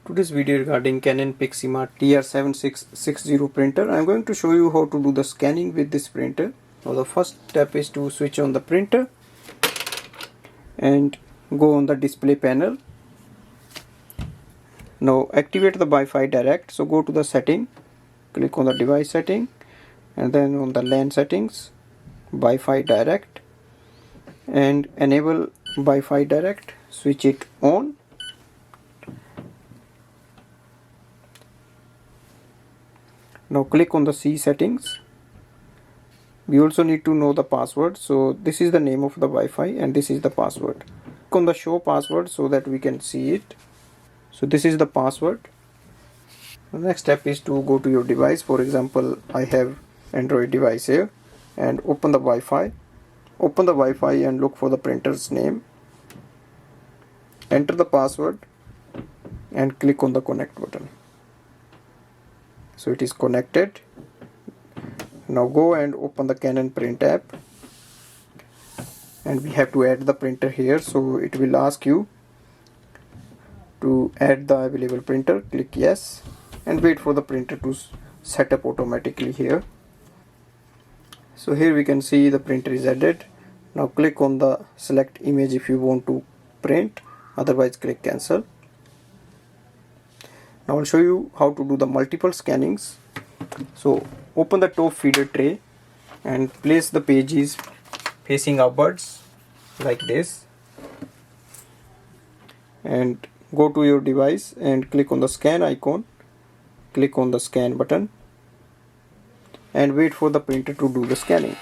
Today's video regarding Canon PIXMA TR7660 printer. I'm going to show you how to do the scanning with this printer. Now the first step is to switch on the printer and go on the display panel. Now activate the Wi-Fi Direct. So go to the setting, click on the device setting and then on the LAN settings, Wi-Fi Direct, and enable Wi-Fi Direct, switch it on. Now click on the C settings. We also need to know the password. So this is the name of the Wi-Fi and this is the password. Click on the show password so that we can see it. So this is the password. The next step is to go to your device. For example, I have Android device here, and open the Wi-Fi. Open the Wi-Fi and look for the printer's name. Enter the password and click on the connect button. So it is connected. Now go and open the Canon print app, and we have to add the printer here. So it will ask you to add the available printer. Click yes and wait for the printer to set up automatically here. So here we can see the printer is added. Now click on the select image if you want to print, otherwise click cancel. Now I'll show you how to do the multiple scannings. So open the top feeder tray and place the pages facing upwards like this, and go to your device and click on the scan icon. Click on the scan button and wait for the printer to do the scanning.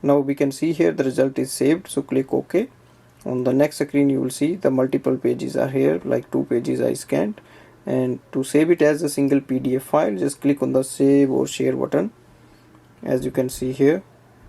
Now we can see here the result is saved, so click OK. On the next screen you will see the multiple pages are here, like 2 pages I scanned, and to save it as a single PDF file, just click on the save or share button, as you can see here.